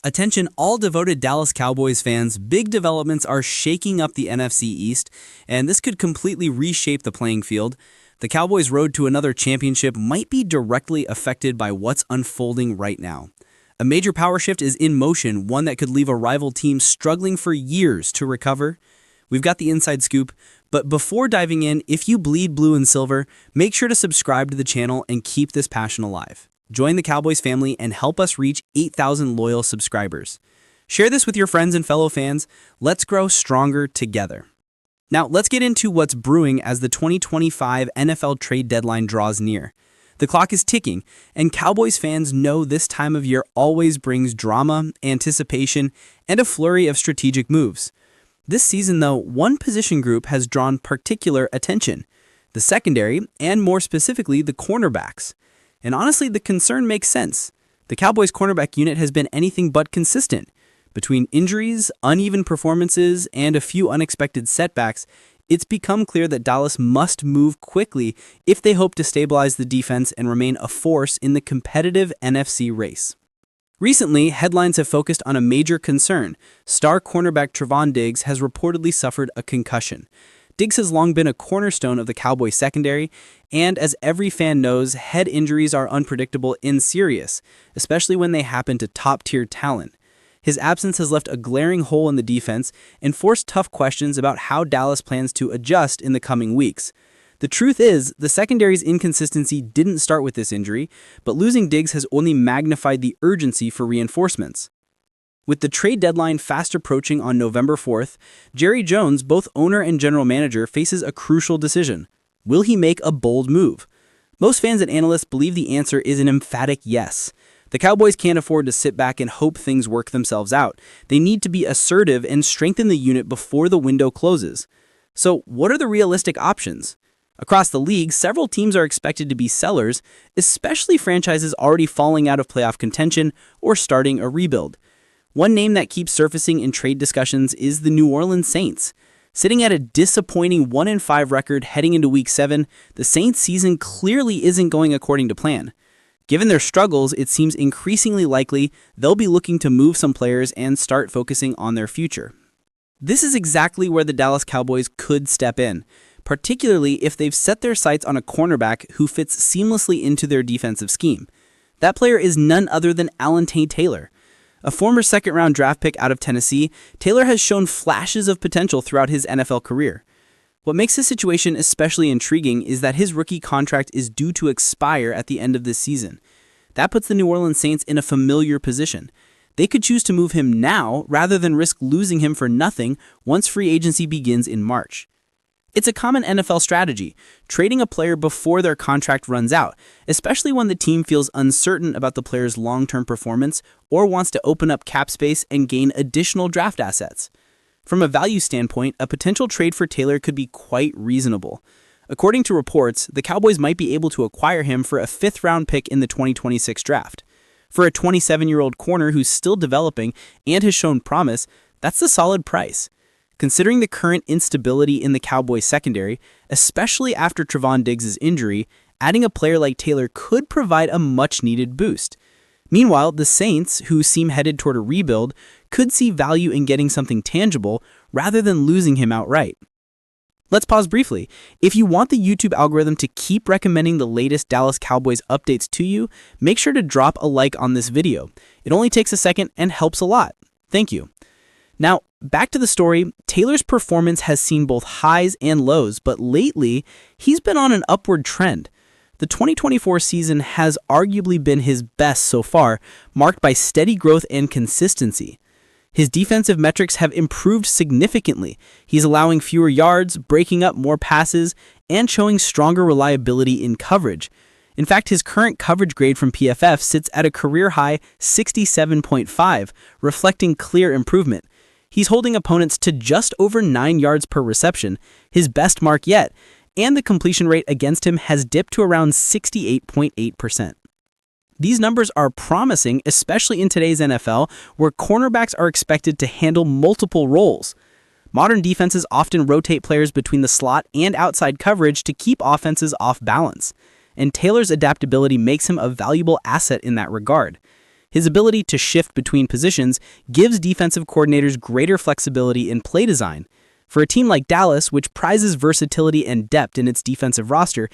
Attention all devoted Dallas Cowboys fans, big developments are shaking up the NFC East, and this could completely reshape the playing field. The Cowboys' road to another championship might be directly affected by what's unfolding right now. A major power shift is in motion, one that could leave a rival team struggling for years to recover. We've got the inside scoop, but before diving in, if you bleed blue and silver, make sure to subscribe to the channel and keep this passion alive. Join the Cowboys family and help us reach 8,000 loyal subscribers. Share this with your friends and fellow fans. Let's grow stronger together. Now, let's get into what's brewing as the 2025 NFL trade deadline draws near. The clock is ticking, and Cowboys fans know this time of year always brings drama, anticipation, and a flurry of strategic moves. This season, though, one position group has drawn particular attention: the secondary, and more specifically, the cornerbacks. And honestly, the concern makes sense. The Cowboys' cornerback unit has been anything but consistent. Between injuries, uneven performances, and a few unexpected setbacks, it's become clear that Dallas must move quickly if they hope to stabilize the defense and remain a force in the competitive NFC race. Recently, headlines have focused on a major concern. Star cornerback Trevon Diggs has reportedly suffered a concussion. Diggs has long been a cornerstone of the Cowboys secondary, and as every fan knows, head injuries are unpredictable and serious, especially when they happen to top-tier talent. His absence has left a glaring hole in the defense and forced tough questions about how Dallas plans to adjust in the coming weeks. The truth is, the secondary's inconsistency didn't start with this injury, but losing Diggs has only magnified the urgency for reinforcements. With the trade deadline fast approaching on November 4th, Jerry Jones, both owner and general manager, faces a crucial decision. Will he make a bold move? Most fans and analysts believe the answer is an emphatic yes. The Cowboys can't afford to sit back and hope things work themselves out. They need to be assertive and strengthen the unit before the window closes. So, what are the realistic options? Across the league, several teams are expected to be sellers, especially franchises already falling out of playoff contention or starting a rebuild. One name that keeps surfacing in trade discussions is the New Orleans Saints. Sitting at a disappointing 1-5 record heading into Week 7, the Saints' season clearly isn't going according to plan. Given their struggles, it seems increasingly likely they'll be looking to move some players and start focusing on their future. This is exactly where the Dallas Cowboys could step in, particularly if they've set their sights on a cornerback who fits seamlessly into their defensive scheme. That player is none other than Alontae Taylor. A former second-round draft pick out of Tennessee, Taylor has shown flashes of potential throughout his NFL career. What makes this situation especially intriguing is that his rookie contract is due to expire at the end of this season. That puts the New Orleans Saints in a familiar position. They could choose to move him now rather than risk losing him for nothing once free agency begins in March. It's a common NFL strategy, trading a player before their contract runs out, especially when the team feels uncertain about the player's long-term performance or wants to open up cap space and gain additional draft assets. From a value standpoint, a potential trade for Taylor could be quite reasonable. According to reports, the Cowboys might be able to acquire him for a 5th-round pick in the 2026 draft. For a 27-year-old corner who's still developing and has shown promise, that's a solid price. Considering the current instability in the Cowboys secondary, especially after Trevon Diggs' injury, adding a player like Taylor could provide a much-needed boost. Meanwhile, the Saints, who seem headed toward a rebuild, could see value in getting something tangible rather than losing him outright. Let's pause briefly. If you want the YouTube algorithm to keep recommending the latest Dallas Cowboys updates to you, make sure to drop a like on this video. It only takes a second and helps a lot. Thank you. Now, back to the story. Taylor's performance has seen both highs and lows, but lately, he's been on an upward trend. The 2024 season has arguably been his best so far, marked by steady growth and consistency. His defensive metrics have improved significantly. He's allowing fewer yards, breaking up more passes, and showing stronger reliability in coverage. In fact, his current coverage grade from PFF sits at a career-high 67.5, reflecting clear improvement. He's holding opponents to just over 9 yards per reception, his best mark yet, and the completion rate against him has dipped to around 68.8%. These numbers are promising, especially in today's NFL, where cornerbacks are expected to handle multiple roles. Modern defenses often rotate players between the slot and outside coverage to keep offenses off balance, and Taylor's adaptability makes him a valuable asset in that regard. His ability to shift between positions gives defensive coordinators greater flexibility in play design. For a team like Dallas, which prizes versatility and depth in its defensive roster,